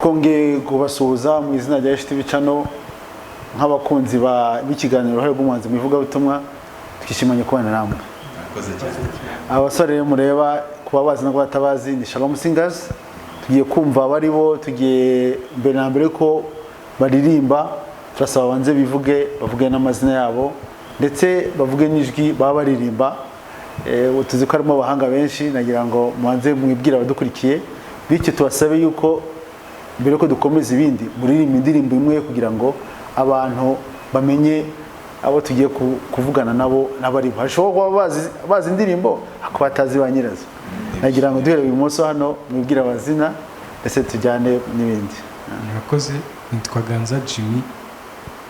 Konge kubasuhuza mu izina rya HTV channel nk'abakunzi b'ikiganiro uruhare rw'umuhanzi mu ivugabutumwa twishimanye kubana namwe. Abasore rero mureba kuba bazi no batabazi ni Shalom Singers, tugiye kumva bari bo, tugiye mbere na mbere ko baririmba, turasaba banze bavuge n'amazina yabo ndetse bavuge n'ijwi baba baririmba. Tuzi ko harimo abahanga benshi, nagira ngo muhanze mwibwira abadukurikiye, bityo tubasabe yuko mbere ko dukomeza ibindi muririmba indirimbo imwe kugira ngo abantu bamenye abo tugiye kuvugana nabo n'abari bashobora kuba bazi indirimbo ako batazi banyirazo. Nagira ngo duhere uyu munsi hano mwibwira abazina ndetse tujyane n'ibindi. Murakoze, nitwa Ganza Jimmy,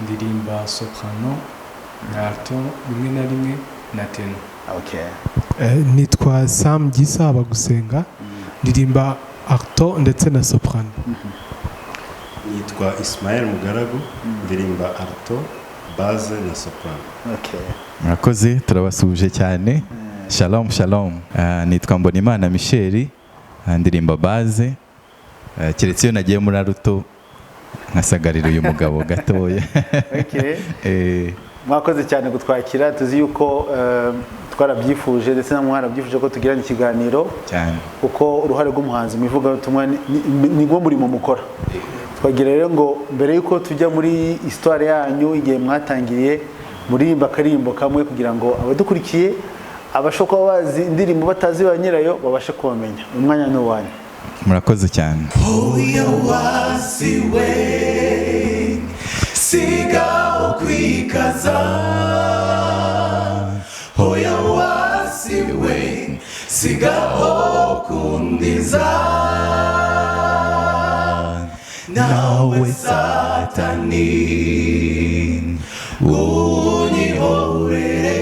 ndirimba soprano na alto rimwe na rimwe na tenor. Okay. Nitwa Sam Gisa Bagusenga, ndirimba alto ndetse na soprano. Nitwa Ismael Mugaragu, ndirimba alto, basse na soprano. Okay. Murakoze, turabasubije cyane. Shalom shalom. Nitwa Mbonimana Michel, ndirimba basse. Keretse iyo nagiye muri alto nkasagarira uyu mugabo gatoya. Okay. Mwakoze cyane gutwakira, tuzi yuko twarabyifuje ndetse na mwarabyifuje ko tugirana ikiganiro cyane, kuko uruhare rw'umuhanzi mu ivugabutumwa ni gwo murimo mukora. Twagira rero ngo mbere yuko tujya muri histoire yanyu igihe mwatangiriye muririmba akarimbo kamwe kugira ngo abadukurikiye abashoka bazi indirimbo batazi banyirayo babashe kubamenya. Umwanya ni wanyu. Murakoze cyane. Oya wasiwe siga ukwikaza, oya wasiwe siga okundiza, nawe satani unyihorere,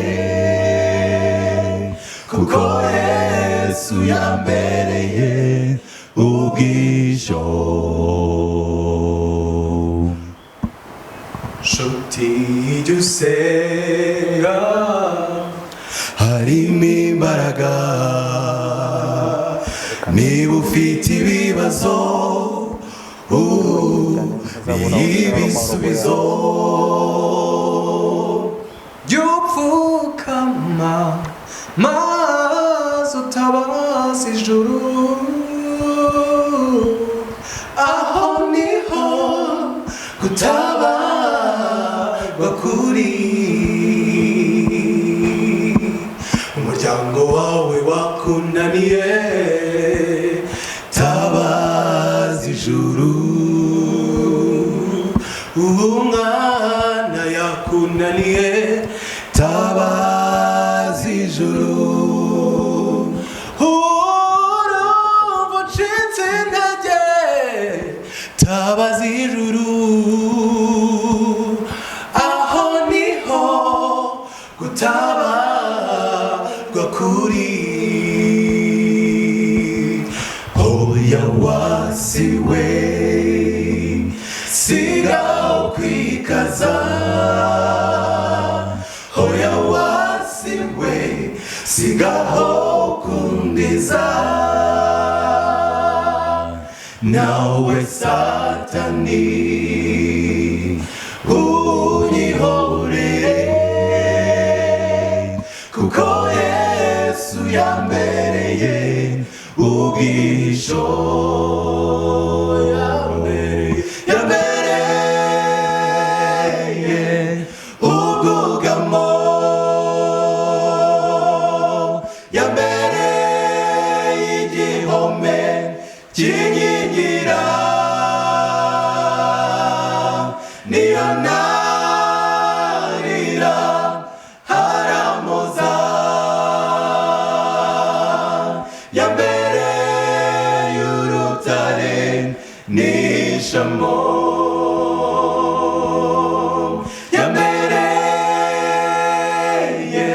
kuko Yesu yambereye ubwisho. Nshuti jya usenga harimo imbaraga, niba ufite ibibazo ibisubizo, jya upfukama maze utabaza ijuru, aho niho gutabarwa kuri. Umuryango wawe wakunaniye, tabaza ijuru. Umwana yakunaniye, tabaza ijuru. Urumva ucitse intege, tabaza ijuru. Aho niho gutabarwa kuri. Oya wasiwe siga ukwikaza, oya wasiwe siga okundiza, nawe satani unyihorere, kuko Yesu yambereye ubwisho. Yambereye ubwugamo, yambereye igihome kinkingira, niyo narira haramoza, yambereye urutare n'ishamo, yambereye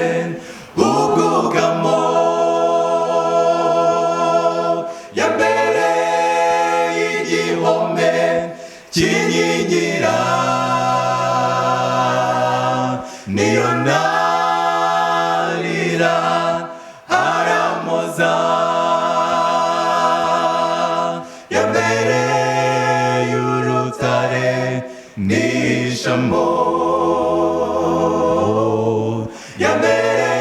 ubwugamo, yambereye igihome kinkingira, niyo narira haramoza, yambereye nishamo ya mbere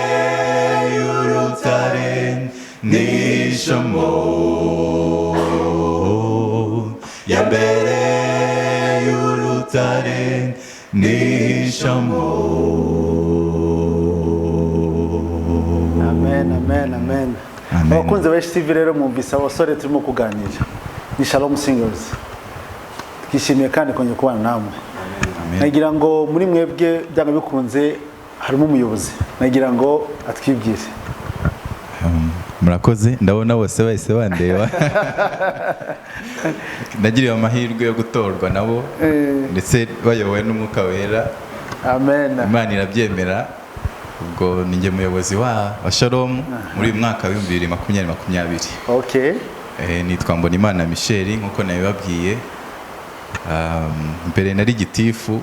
y'urutare nishamo ya mbere y'urutare nishamo. Amen, amen, amen. Abakunzi ba HTV rero mwumvise abasore turimo kuganira. Ni Shalom Singers. Twishimiye kandi kongera kubana namwe. Nagira ngo muri mwebwe byanga bikunze harimo umuyobozi. Nagira ngo atwibwire. Murakoze, ndabona bose bahise bandeba. Nagiriye amahirwe yo gutorwa nabo ndetse bayobowe n'Umwuka Wera. Amen. Imana irabyemera. Ubwo ninjye muyobozi wa Shalom muri uyu mwaka wa 2020. Okay. Nitwa Mbonimana Michel nkuko nabibabwiye. Mbere nari gitifu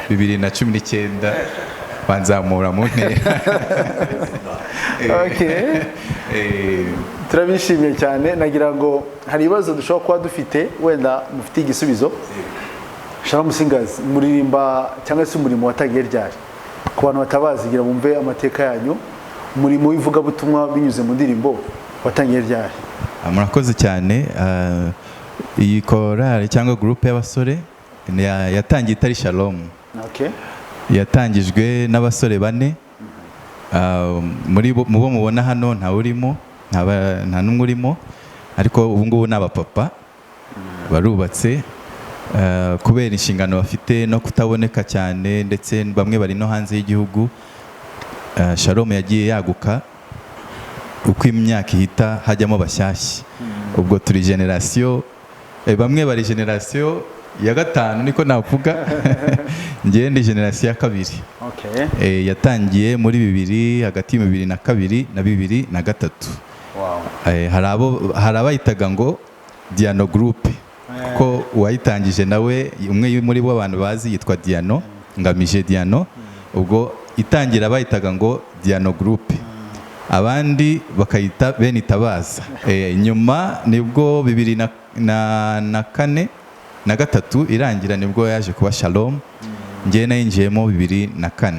2019 banzamura mu ntera. Okay. Turabishimiye cyane. Nagira ngo hari ibibazo dushobora kuba dufite wenda mufite igisubizo. Shalom Singers muririmba cyangwa se umurimo watagiye ryari? Ku bantu batabazigira bumve amateka yanyu, umurimo w'ivugabutumwa binyuze mu ndirimbo watangiye ryari? Murakoze cyane. Iyi korali cyangwa groupe y'abasore yatangiye itari Shalom. Okay. Yatangijwe n'abasore bane. Muri bo mubona hano nta urimo, nta numwe urimo, ariko ubu ngubu n'abapapa barubatse kubera inshingano bafite no kutaboneka cyane, ndetse bamwe bari no hanze y'igihugu. Shalom yagiye yaguka uko imyaka ihita hajyamo bashyashya. Ubwo turi generation, bamwe bari generation ya gatanu niko navuga. Ngiye ndi generation ya kabiri. Okay. Yatangiye muri 2000 hagati ya 2002 na 2003. Wow. Hari abayitaga ngo Diano Group ko uwayitangije nawe umwe muri bo abantu bazi yitwa Diano Ngamije Diano. Ubwo itangira bayitaga ngo Diano Group, abandi bakayita Benitabaza. Nyuma nibwo 2004 na gatatu irangira nibwo yaje kuba Shalom. Ngiye nayinjiyemo 2004.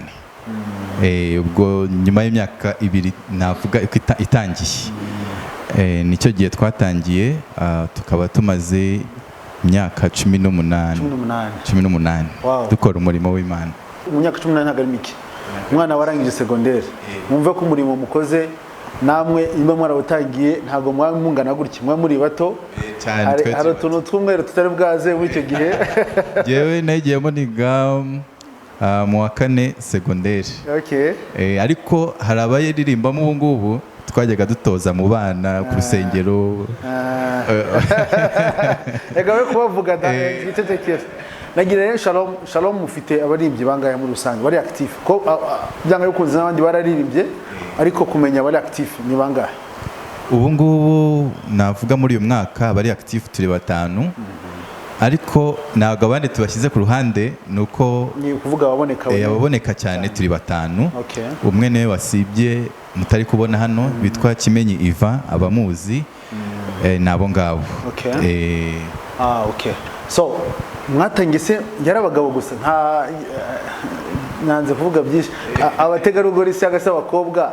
Ubwo nyuma y'imyaka 2 navuga itangiye. Nicyo gihe twatangiye, tukaba tumaze imyaka 18 dukora umurimo w'Imana. Mu myaka 18 ntabwo ari mike. Umwana warangije secondaire, mwumve ko umurimo mukoze namwe imba mwarawutangiye ntabwo mwamungana gutya, mwa muri bato cyane. Hari utuntu tw'umweru tutari bwaze muri icyo gihe. Jewe nagiyemo niga mu wa 4 secondaire. Okay. Ariko hari abayiririmbamo ubu ngubu twajyaga dutoza mu bana ku rusengero. Ega we kubavuga gitetekera. Nagira rero Shalom mufite abaririmbyi bangaye muri rusange bari active ko byanga bikunze n'abandi bararirimbye, ariko kumenya bari active ni bangahe? Ubu ngubu navuga muri uyu mwaka bari active turi 5. Ariko ntabwo abandi tubashyize ku ruhande, nuko ni kuvuga ababoneka cyane turi 5. Okay. Umwe niwe wasibye mutari kubona hano bitwa Kimenyi Iva, abamuzi nabo ngabo. Okay. Okay. So mwatangiye se yarabagabo gusa, nanze kuvuga byinshi. Abategarugori se agase abakobwa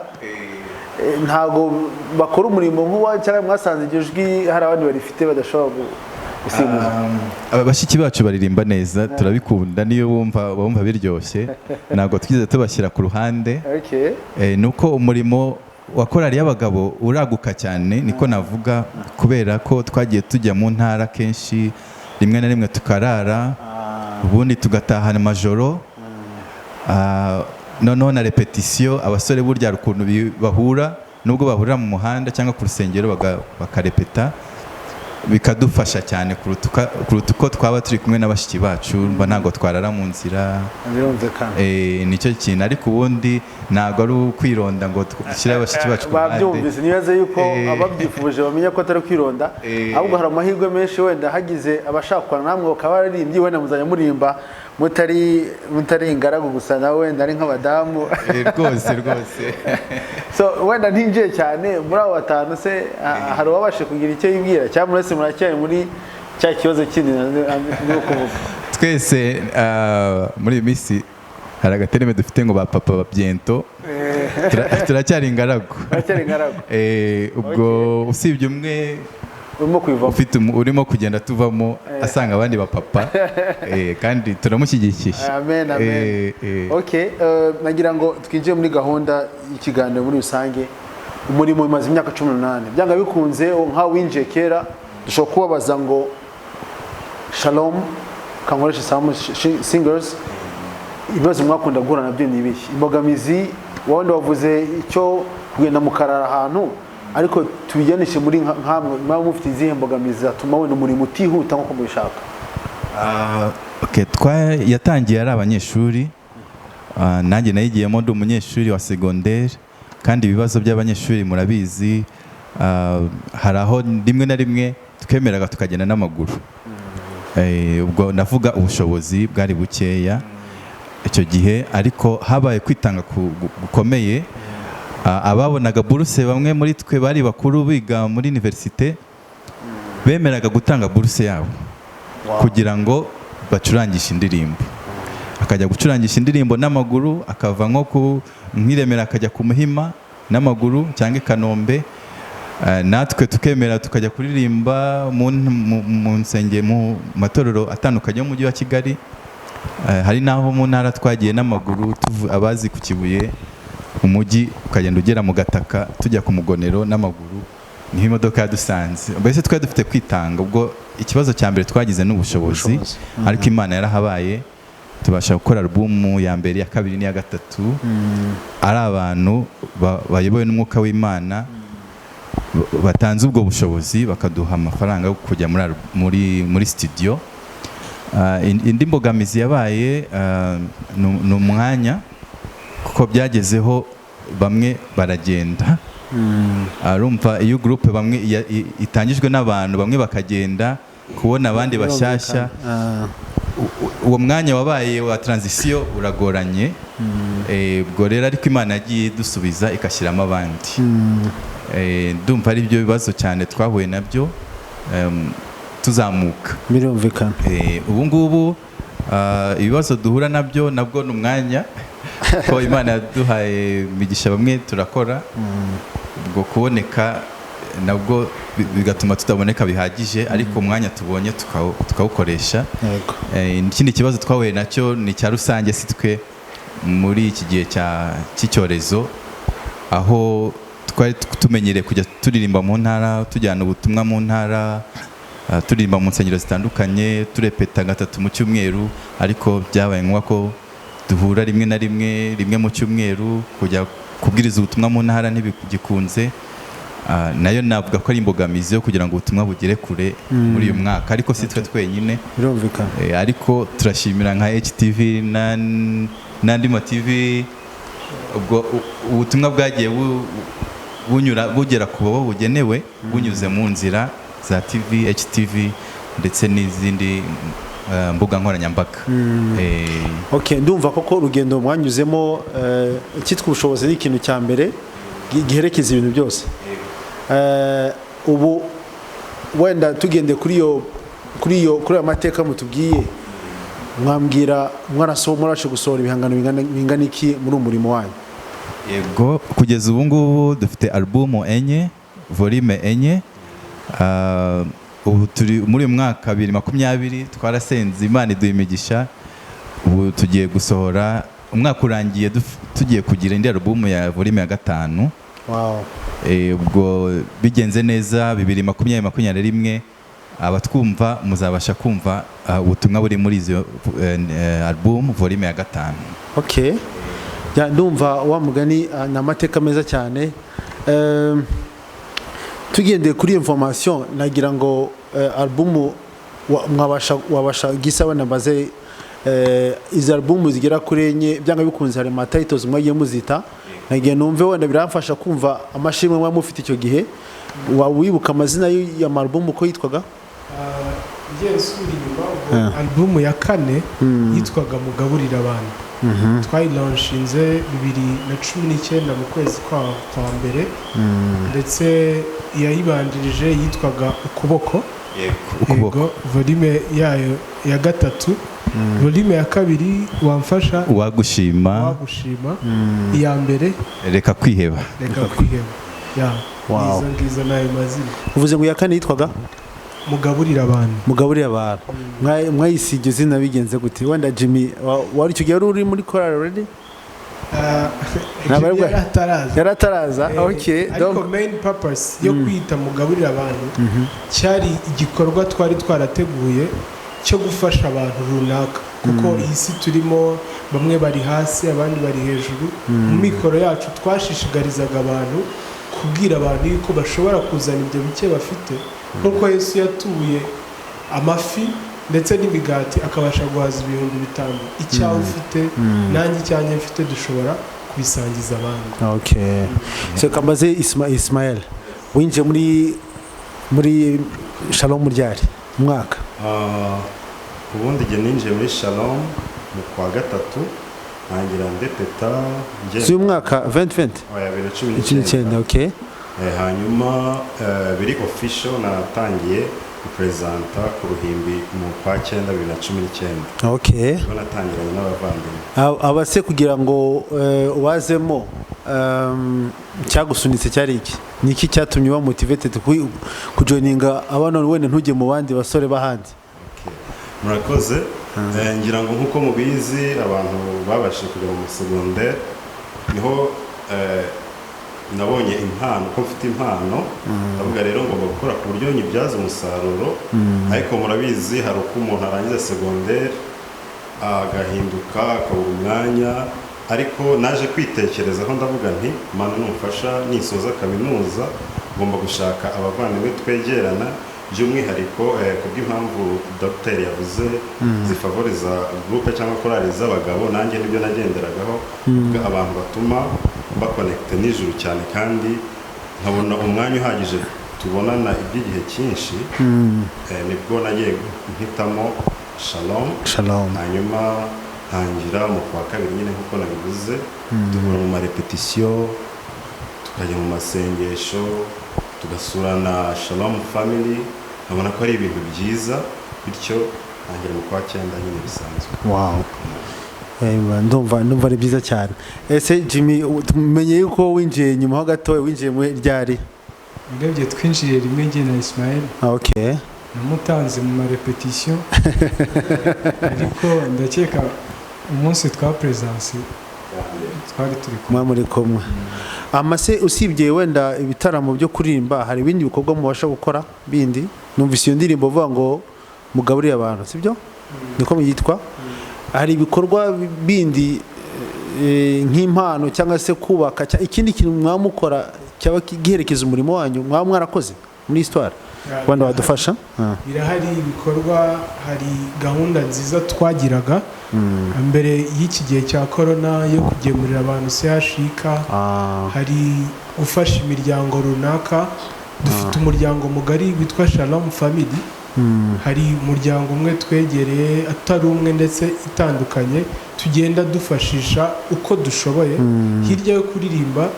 ntago bakora umurimo nk'uwa cyangwa mwasanze ijwi hari abandi barifite badashobora gusimbuza? Abashiki bacu baririmba neza, turabikunda, niyo bumva biryoshye, ntabwo twize tubashyira ku ruhande. Okay. Nuko umurimo wa korali y'abagabo uraguka cyane, niko navuga, kubera ko twagiye tujya mu ntara kenshi, rimwe na rimwe tukarara, ubundi tugatahana amajoro. Noneho na repetition, abasore burya ukuntu bahura, nubwo bahurira mu muhanda cyangwa ku rusengero bakarepeta, bikadufasha cyane kuruta uko twaba turi kumwe n'abashiki bacu, mba ntabwo twarara mu nzira. Nicyo kintu. Ariko ubundi ntabwo ari ukwironda ngo dushyire abashiki bacu ku ruhande. Babyumvise nibaze yuko ababyifuje bamenya ko atari kwironda, ahubwo hari amahirwe menshi wenda hagize abashakwana namwe bakaba baririmbyi, wenda muzajya murimba mutari ingaragu gusa, nawe wenda ari nk'abadamu. Rwose. So wenda ntinjiye cyane muri abo 5 se hari uwabashe kugira icyo yibwira cyangwa murase muracyari muri cya kibazo kindi no kuvuga? twese muri iyi minsi hari agatereme dufite ngo ba papa babyento turacyari ingaragu ubwo usibye umwe urimo kugenda tuvamo asanga abandi ba papa kandi turamushyigikiye. Amen. Nagira ngo twinjiye muri gahunda y'ikiganiro muri rusange. Umurimo umaze imyaka 18 byanga bikunze nka winjiye kera dushobora kubabaza ngo Shalom kangoresha Sam Singers ibibazo mwakunda guhura nabyo ni ibiki? Imbogamizi wawundi wavuze icyo kugenda mukarara ahantu ariko tubijanishe muri nkamwe mwa mufite izihe mbogamizi zatuma wenda umurimo utihuta nko mubishaka? Yatangiye ari abanyeshuri, nanjye nayigiyemo ndi umunyeshuri wa secondaire, kandi ibibazo by'abanyeshuri murabizi, hari aho rimwe na rimwe twemeraga tukagenda n'amaguru. Ubwo navuga ubushobozi bwari bukeya icyo gihe, ariko habaye kwitanga gukomeye. Ababonaga buruse bamwe muri twe bari bakuru biga muri universite bemeraga gutanga buruse yabo kugira ngo bacurangishe indirimbo. Akajya gucurangisha indirimbo n'amaguru, akava nko nk'Iremera akajya ku Muhima n'amaguru cyangwa i Kanombe. Natwe tukemera tukajya kuririmba mu nsengero mu matorero atandukanye yo mu mujyi wa Kigali. Hari naho mu ntara twagiye n'amaguru, abazi ku Kibuye umujyi ukagenda ugera mu Gataka tujya ku Mugonero n'amaguru, niho imodoka yadusanze. Mbese twari dufite kwitanga. Ubwo ikibazo cya mbere twagize n'ubushobozi, ariko Imana yarahabaye tubasha gukora album ya mbere, ya kabiri n'iya gatatu ari abantu bayobowe n'umwuka w'Imana batanze ubwo bushobozi, bakaduha amafaranga yo kujya muri studio. Indi mbogamizi yabaye ni umwanya, kuko byagezeho bamwe baragenda. Arumva iyo groupe bamwe itangijwe n'abantu bamwe bakagenda, kubona abandi bashyashya, uwo mwanya wabaye wa transition uragoranye. Ubwo rero ariko Imana yagiye dusubiza ikashyiramo abandi. Ndumva ari byo bibazo cyane twahuye nabyo tuzamuka. Birumvikana. Ubu ngubu ibibazo duhura nabyo nabwo ni umwanya, ko Imana yaduhaye imigisha, bamwe turakora, ubwo kuboneka nabwo bigatuma tutaboneka bihagije, ariko umwanya tubonye tukawukoresha. Ikindi kibazo twahuye nacyo ni cya rusange, si twe muri iki gihe cy'icyorezo, aho twari tumenyereye kujya turirimba mu ntara, tujyana ubutumwa mu ntara, turirimba mu nsengero zitandukanye, turepeta 3 mu cyumweru, ariko byabaye ngombwa ko duhura rimwe na rimwe mu cyumweru kujya kubwiriza ubutumwa mu ntara ntibigikunze. Nayo navuga ko ari imbogamizi yo kugira ngo ubutumwa bugere kure muri uyu mwaka, ariko si twe twenyine. Birumvikana. Ariko turashimira nka HTV n'andi ma TV, ubwo ubutumwa bwagiye bugera ku bo bugenewe bunyuze mu nzira za TV, HTV ndetse n'izindi mbuga nkoranyambaga. Ndumva koko urugendo mwanyuzemo, cyitwa ubushobozi ni ikintu cya mbere giherekeza ibintu byose. Ubu wenda tugende kuri ayo mateka mutubwiye, mwambwira mwarashe gusohora ibihangano bingana iki muri umurimo wanyu? Yego, kugeza ubu ngubu dufite album 4, volume 4. Ubu turi muri uyu mwaka 2020 twarasenze, Imana iduha imigisha. Ubu tugiye gusohora, umwaka urangiye tugiye kugira indi album ya volume ya 5. Wow. Ubwo bigenze neza 2021 abatwumva muzabasha kumva ubutumwa buri muri izo album volume ya 5. Ndumva wa mugani na amateka meza cyane. Tugendeye kuri information, nagira ngo album wabasha gisa wana baze izi album zigera kuri enye, byanga bikunze hari ma titles mwagiye muzita. Nagiye numve wenda biramfasha kumva amashimwe mwa mufite icyo gihe. Wibuka amazina ya album uko yitwaga? Yes, album ya 4 yitwaga Mugaburira Abantu. Twayilauncinze 2019 mu kwezi kwa mbere, ndetse yayibandirije yitwaga Ukuboko. Ukuboko. Volume yayo ya 3 volume ya kabiri wamfasha uwagushima iya mbere reka kwiheba ya Wow. ngizo nayo mazina uvuze ngo iya kane yitwaga mugaburira abantu mwayisige izina bigenze gute wenda Jimmy wari icyo gihe uri muri chorale already yarataraza okay ariko main purpose yo kwita mugaburira abantu cyari igikorwa twari twarateguye cyo gufasha abantu runaka kuko iyi si turimo bamwe bari hasi abandi bari hejuru mu mikoro yacu twashishikarizaga abantu kubwira abantu yuko bashobora kuzana ibyo bike bafite nk'uko Yesu yatuye amafi ndetse n'imigati akabasha guhaza 5,000 icyaho ufite nanjye icyanjye mfite dushobora kubisangiza abandi. Okay, so kambaze Ismael winje muri Shalom ryari umwaka ubundi je ninjiye muri Shalom mu kwa gatatu ntangira ndepeta si umwaka 2020 oya 2019 okay hanyuma biri official natangiye kupresenta ku ruhimbi mu kwa 9 2019 okay natangiranye n'abavandimwe abase kugira ngo wazemo cyagusunitse cyari iki niki cyatumye wa motivated kujoininga abana wene ntujye mu bandi basore bahandi murakoze ngira ngo nkuko mubizi abantu babashije kujya mu secondaire niho nabonye impano ko mfite impano ndavuga rero ngomba gukora ku buryo nyibyaza umusaruro ariko murabizi hari uko umuntu arangiza secondaire agahinduka akabura umwanya ariko naje kwitekerezaho ndavuga nti mana numfasha nisoza kaminuza ngomba gushaka abavandimwe twegerana by'umwihariko kubw'impamvu Dr yavuze zifavoriza groupe cyangwa korali z'abagabo nanjye nibyo nagenderagaho abantu batuma bakonekte n'ijuru cyane kandi nkabona umwanya uhagije tubonana iby'igihe cyinshi nibwo nagiye mpitamo Shalom hanyuma ntangira mu kwa kabiri nyine nkuko nabivuze duhura mu marepetition tukajya mu masengesho tugasurana Shalom family nkabona ko ari ibintu byiza bityo ntangira mu kwa 9 nyine bisanzwe. Wow, ndumva ari byiza cyane. Ese Jimmy tumenye yuko winjiye nyuma ho gato winjiye mu ryari ndebye twinjiye rimwe ngiye na Ismael. Okay, namutanze mu marepetition ariko ndakeka umunsi twa presence twari turi muri kumwe. Amase usibye wenda ibitaramo byo kuririmba hari ibindi bikorwa mubasha gukora bindi numvise iyo ndirimbo vuga ngo mugaburira abantu sibyo niko yitwa hari ibikorwa bindi nk'impano cyangwa se kubaka ikindi kintu mwamukora cyaba giherekeza umurimo wanyu mwarakoze muri histoire wanda wadufasha birahari ibikorwa hari gahunda nziza twagiraga mbere y'iki gihe cya corona yo kugemurira abantu CHK hari gufasha imiryango runaka dufite umuryango mugari witwa Shalom family hari umuryango umwe twegereye atari umwe ndetse itandukanye tugenda dufashisha uko dushoboye hirya yo kuririmba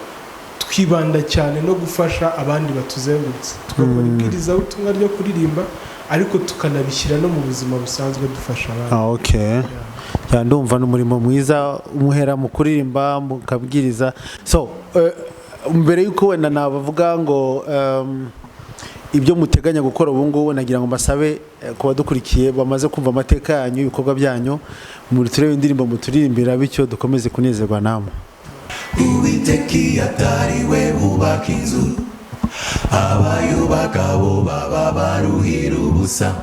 twibanda cyane no gufasha abandi batuzengurutse tugakora ibwiriza ubutumwa ryo kuririmba ariko tukanabishyira no mu buzima busanzwe dufasha abantu. Okay, ndumva n'umurimo mwiza umuhera mu kuririmba mukabwiriza. So mbere yuko wenda nabavuga ngo ibyo muteganya gukora ubu ngubu nagira ngo mbasabe kuba dukurikiye bamaze kumva amateka yanyu ibikorwa byanyu muri turebe indirimbo muturirimbira bityo dukomeze kunezerwa namwe. Uwiteki atari we bubaka inzu abayubaka bo baba baruhira ubusa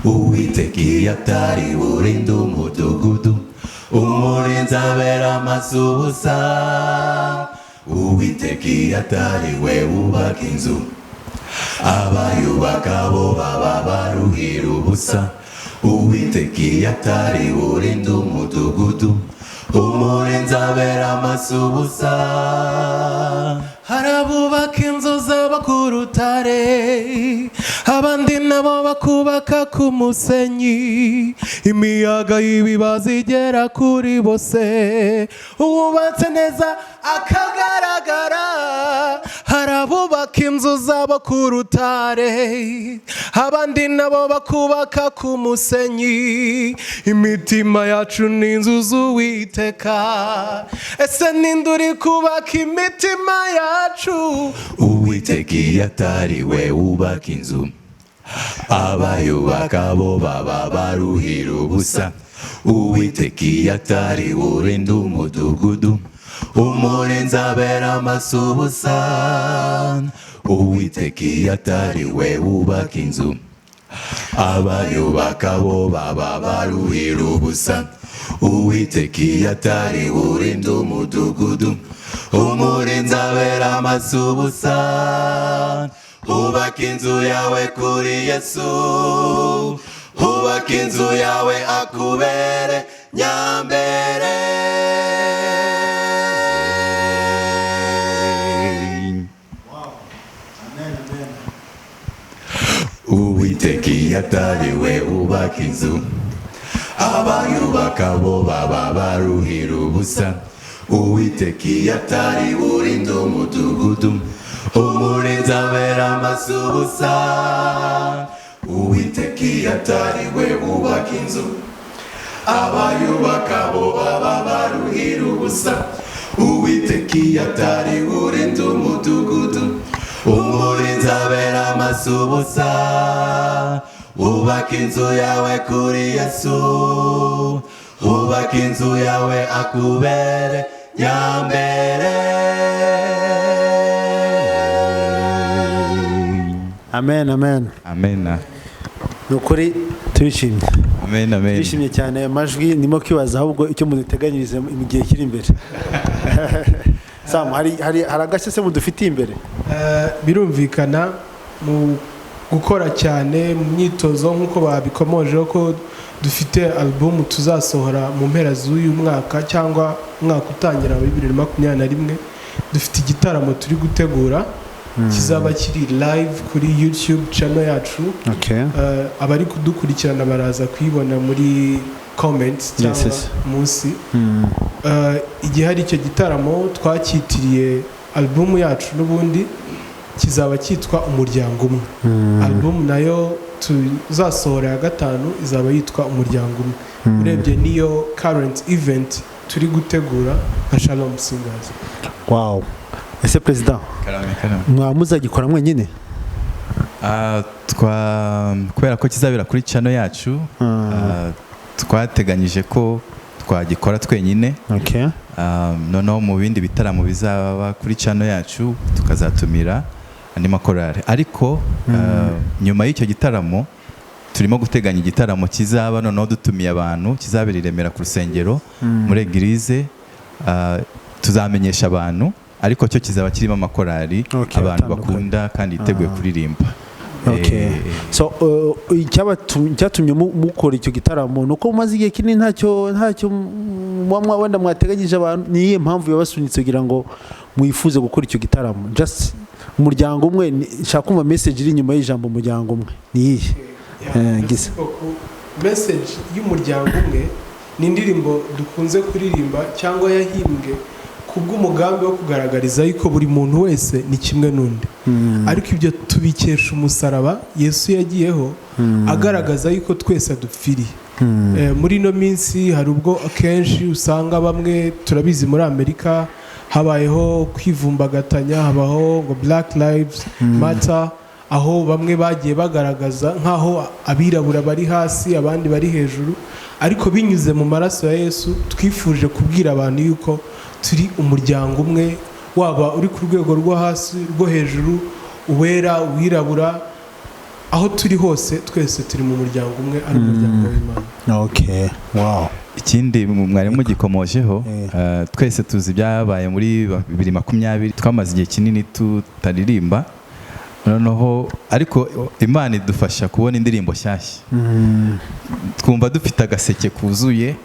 Uwiteki atari burinda umudugudu umurinzi abera amaso ubusa Uwiteki atari we bubaka inzu abayubaka bo baba baruhira ubusa Uwiteki atari burinda umudugudu umurinzi abera amaso ubusa harabubaka inzu z'abakurutare abandi nabo bakubaka ku musenyi, imiyaga y'ibibazo igera kuri bose. Uwubatse neza akagaragara, hari abubaka inzu zabo ku rutare, abandi nabo bakubaka ku musenyi, imitima yacu ni inzu z'Uwiteka. Ese ninde uri kubaka imitima yacu? Uwiteka iyo atari we wubaka inzu, abayubaka bo baba baruhira ubusa. Uwiteka iyo atari we urinda umudugudu, umurinzi abera amaso ubusa. Uwiteka iyo atari we wubaka inzu, abayubaka bo baba baruhira ubusa. Uwiteka iyo atari we urinda umudugudu, umurinzi abera amaso ubusa. Ubaka inzu yawe kuri Yesu, ubaka inzu yawe akubere nyambere. Uwiteka iyo atari we ubaka inzu, abayubaka bo baba baruhira ubusa. Uwiteka iyo atari we urinda umudugudu, umurinzi abera amaso ubusa. Uwiteka iyo atari we wubaka inzu, abayubaka bo baba baruhira ubusa. Uwiteka iyo atari we urinda umudugudu, umurinzi abera amaso ubusa. Ubaka inzu yawe kuri Yesu, ubaka inzu yawe akubere nyambere. Amen, amen. Amen. Nukuri turishimye. Amen, amen. Turishimye cyane. Amajwi ndimo kwibaza ahubwo icyo muduteganyirize mu gihe kiri imbere. Sam, hari agashya se mudufitiye imbere? Birumvikana mu gukora cyane mu myitozo nk'uko babikomojeho ko dufite album tuzasohora mu mpera z'uyu mwaka cyangwa umwaka utangira wa 2021. Dufite igitaramo turi gutegura kizaba kiri live kuri YouTube channel yacu. Okay. Abari kudukurikirana baraza kuyibona muri comments cyangwa munsi. Igihe hari icyo gitaramo twacyitiriye album yacu n'ubundi kizaba cyitwa Umuryango Umwe. Album nayo tuzasohora ya gatanu izaba yitwa Umuryango Umwe. Urebye niyo current event turi gutegura nka Shalom Singers. Wow. Ese President, mwamuzagikora mwenyine? Kubera ko kizabera kuri channel yacu, twateganyije ko twagikora twenyine. Okay. Noneho mu bindi bitaramo bizaba kuri channel yacu tukazatumira andi makorari. Ariko nyuma y'icyo gitaramo turimo guteganya igitaramo kizaba noneho dutumiye abantu, kizabera i Remera ku rusengero muri Eglise. Tuzamenyesha abantu, ariko cyo kizaba kirimo amakorari abantu bakunda kandi yiteguye kuririmba. Okay. So icyatumye mukora icyo gitaramo nuko mumaze igihe kinini ntacyo wenda mwateganyije abantu, niye mpamvu yabasunitse kugira ngo mwifuze gukora icyo gitaramo? Just Umuryango Umwe, nshaka kumva message iri nyuma y'ijambo Umuryango Umwe niyihe? Message y'Umuryango Umwe ni indirimbo dukunze kuririmba cyangwa yahimbwe kubw'umugambi wo kugaragariza yuko buri muntu wese ni kimwe n'undi. Ariko ibyo tubikesha umusaraba Yesu yagiyeho agaragaza yuko twese dupfiriye. Muri no minsi hari ubwo akenshi usanga bamwe, turabizi muri Amerika habayeho kwivumbagatanya, habaho ngo Black Lives Matter, aho bamwe bagiye bagaragaza nkaho abirabura bari hasi abandi bari hejuru. Ariko binyuze mu maraso ya Yesu twifuje kubwira abantu yuko turi umuryango umwe, waba uri ku rwego rwo hasi rwo hejuru, uwera uwirabura, aho turi hose twese turi mu muryango umwe, ari umuryango w'Imana. Okay. Wow. Ikindi mwarimu gikomojeho, twese tuzi byabaye muri 2020, twamaze igihe kinini tutaririmba. Noneho ariko Imana idufasha kubona indirimbo nshyashya. Twumva dufite agaseke kuzuye,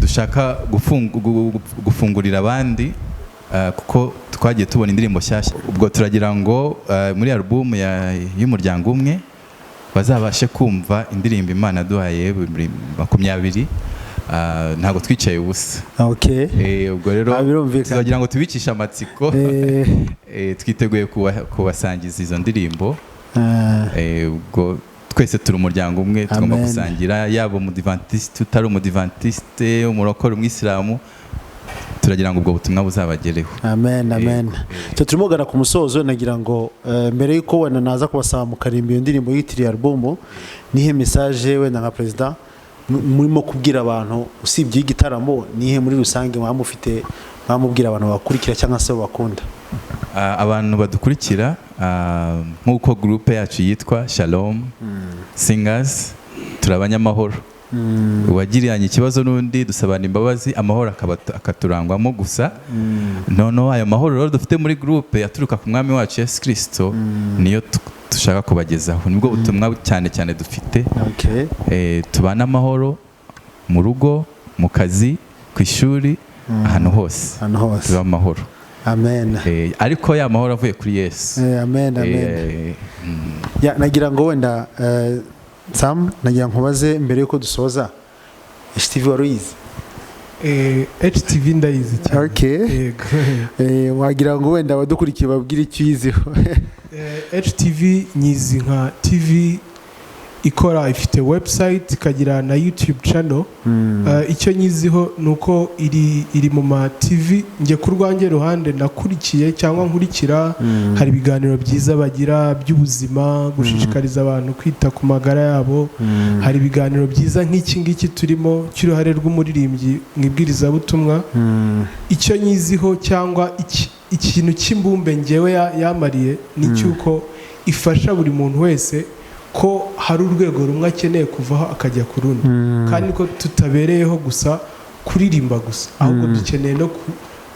dushaka gufungurira abandi, kuko twagiye tubona indirimbo nshyashya. Ubwo turagira ngo muri album y'Umuryango Umwe bazabashe kumva indirimbo Imana yaduhaye 20 ntabwo twicaye ubusa. Ubwo rero tuzagira ngo tubicishe amatsiko twiteguye kubasangiza izo ndirimbo. Ubwo twese turi umuryango umwe tugomba gusangira, yaba umudivantiste utari umudivantiste, umurokore, umwisilamu, turagira ngo ubwo butumwa buzabagereho. Amen. Turimo gana ku musozo, nagira ngo mbere yuko wenda naza kubasaba mukarimba iyo ndirimbo yitiriye album, nihe message wenda nka president murimo kubwira abantu usibye igitaramo, nihe muri rusange mwamufite mwamubwira abantu bakurikira cyangwa se bakunda? Abantu badukurikira nk'uko groupe yacu yitwa Shalom Singers, turabanyamahoro. Uwagiranye ikibazo n'undi dusabana imbabazi, amahoro akaturangwamo gusa. Noneho ayo mahoro rero dufite muri groupe yaturuka ku mwami wacu Yesu Kristo, niyo dushaka kubagezaho. Nibwo butumwa cyane cyane dufite. Tubana amahoro mu rugo, mu kazi, ku ishuri, ahantu hose tuba amahoro. Amen. Ariko ya mahoro avuye kuri Yesu. Amen. Nagira ngo wenda Sam, nagira nkubaze mbere yuko dusoza, HTV waruyizi? HTV ndayizi cyane. Wagira ngo wenda abadukurikiye babwire icyo uyiziho? HTV nyizi nka TV ikora, ifite website, ikagira na YouTube channel. Icyo nyiziho nuko iri mu ma TV nge ku rwanjye ruhande nakurikiye cyangwa nkurikira. Hari ibiganiro byiza bagira by'ubuzima, gushishikariza abantu kwita ku magara yabo. Hari ibiganiro byiza nk'iki ngiki turimo cy'uruhare rw'umuririmbyi mu ibwirizabutumwa. Icyo nyiziho cyangwa ikintu cy'imbumbe ngewe yamariye ni cyuko ifasha buri muntu wese ko hari urwego rumwe akeneye kuvaho akajya ku rundi, kandi ko tutabereyeho gusa kuririmba gusa, ahubwo dukeneye no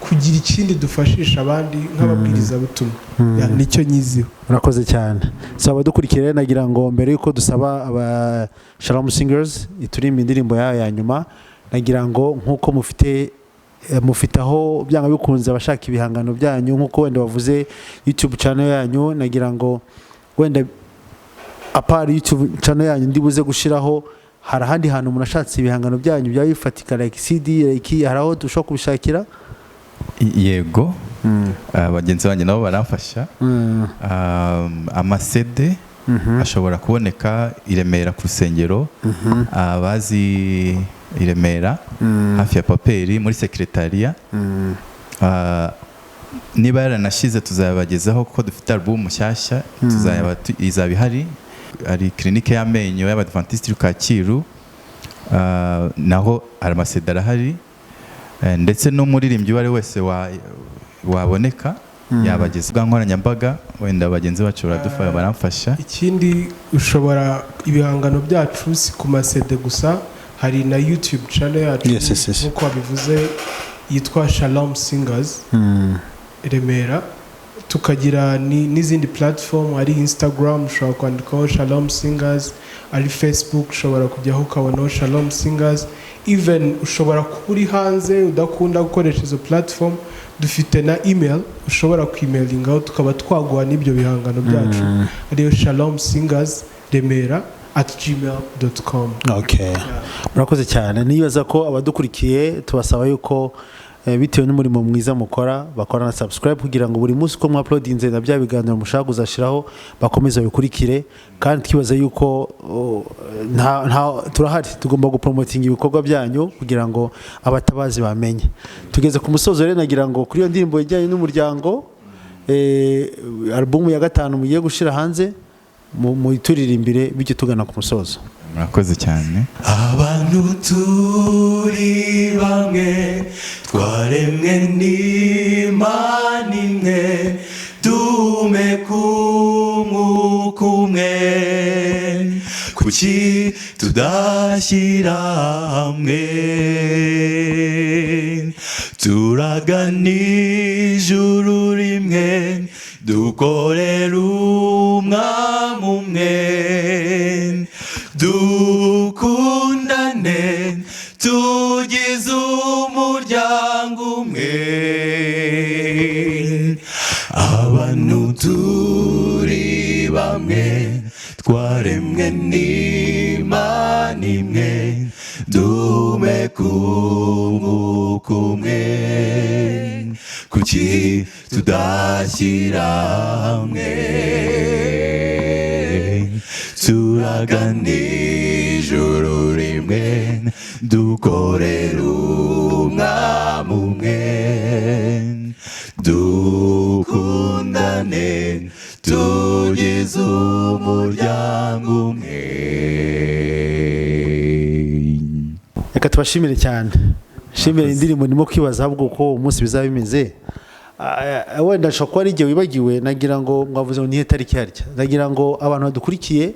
kugira ikindi dufashisha abandi nk'ababwirizabutumwa. Nicyo nyiziho. Urakoze cyane. Abadukurikiye nagira ngo mbere yuko dusaba aba Shalom Singers iturimba indirimbo yayo ya nyuma, nagira ngo nk'uko mufitaho byanga bikunze abashaka ibihangano byanyu, nk'uko wenda bavuze YouTube channel yanyu, nagira ngo wenda apari YouTube channel yanyu ndibuze gushiraho, hari ahandi hantu umuntu ashatse ibihangano byanyu byaba bifatika like CD, like hari aho dushobora kubishakira? Yego. Bagenzi banjye nabo baramfasha. Amasede ashobora kuboneka i Remera ku rusengero, abazi i Remera hafi ya paperi muri sekretariya. Niba yaranashize tuzabagezaho kuko dufite album mushyashya, izaba ihari. Ari clinique y'amenyo y'Abadventiste Kacyiru, naho amasede arahari, ndetse n'umuririmbyi wari wese waboneka yabageza bwa nkoranyambaga, wenda bagenzi bacu baradufasha baramfasha. Ikindi ushobora ibihangano byacu si ku masede gusa, hari na YouTube channel yacu nk'uko wabivuze yitwa Shalom Singers Remera. Tukagira n'izindi platform, ari Instagram ushobora kwandikaho Shalom Singers, ari Facebook ushobora kujyaho ukabonaho Shalom Singers. Even ushobora kuba uri hanze udakunda gukoresha izo platform, dufite na email ushobora kwemailingaho tukaba twaguha n'ibyo bihangano byacu, ariyo shalomsingersremera@gmail.com. Murakoze cyane. Nibaza ko abadukurikiye tubasaba yuko bitewe n'umurimo mwiza mukora bakora na subscribe kugira ngo buri munsi uko mwuploadinze na bya biganiro mushaka kuzashiraho bakomeza bikurikire, kandi twibaza yuko turahari tugomba gupromoting ibikorwa byanyu kugira ngo abatabazi bamenye. Tugeze ku musozo rero, nagira ngo kuri iyo ndirimbo ijyanye n'umuryango, album ya 5 mugiye gushira hanze, mu ituririmbire bijye tugana ku musozo. Murakoze cyane. Abantu turi bamwe twaremwe n'Imana imwe, dumwuka umwe, kuki tudashyira hamwe? Turagana ijuru rimwe, dukorera umwami umwe, dukundane tugize umuryango umwe. Abantu turi bamwe twaremwe n'Imana imwe duhumeka umwuka umwe kuki tudashyira hamwe turagana ijuru rimwe dukorera umwami umwe dukundane tugize umuryango umwe. Reka tubashimire cyane, shimire indirimbo ndimo kwibaza ahubwo uko umunsi bizaba bimeze. Wenda nshobora kuba ari igihe wibagiwe, nagira ngo mwavuze ngo nihe tariki harya, nagira ngo abantu badukurikiye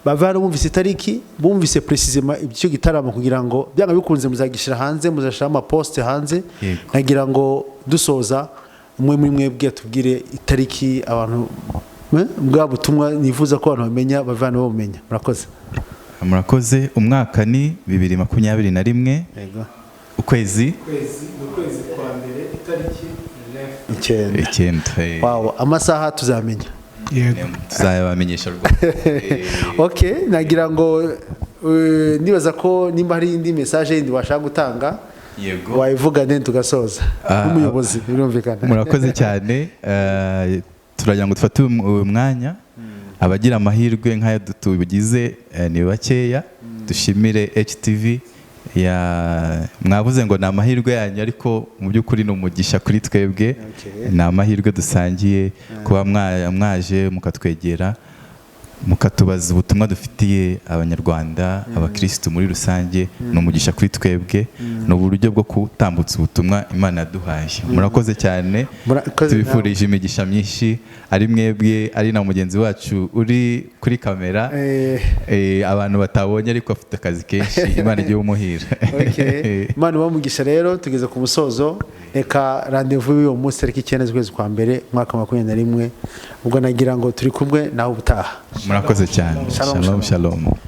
bava hano bumvise itariki, bumvise precisement ibyo gitaramo, kugira ngo byanga bikunze muzagishira hanze, muzashira amaposte hanze. Nagira ngo dusoza umwe muri mwebwe tubwire itariki abantu bwa butumwa nifuza ko abantu bamenya, bava hano bamenya. Murakoze. Murakoze. Umwaka ni 2021. Yego. Ukwezi kwa mbere itariki 9. Wow, amasaha tuzamenya. Yego. Tuzabamenyesha rwose. Okay, nagira ngo nibaza ko nimba hari indi message yindi washaka gutanga, yego, wayivugane tugasoza. Umuyobozi birumvikana. Murakoze cyane. Turagira ngo dufate umwanya abagira amahirwe nk'aya tubigize ni bakeya, dushimire HTV mwavuze ngo ni amahirwe yanyu, ariko mu by'ukuri ni umugisha kuri twebwe. Ni amahirwe dusangiye kuba mwaje mukatwegera mukatubaza ubutumwa dufitiye abanyarwanda, abakristo muri rusange. Ni umugisha kuri twebwe, ni uburyo bwo gutambutsa ubutumwa Imana yaduhaye. Murakoze cyane, tubifurije imigisha myinshi, ari mwebwe, ari na mugenzi wacu uri kuri kamera, abantu batabonye ariko afite akazi kenshi. Imana igiye umuhira. Imana bamugisha. Rero tugeze ku musozo, reka rendezvous y'uwo munsi tariki 9 z'ukwezi kwa mbere mwaka 2021, ubwo nagira ngo turi kumwe nawe ubutaha. Murakoze cyane. Shalom shalom.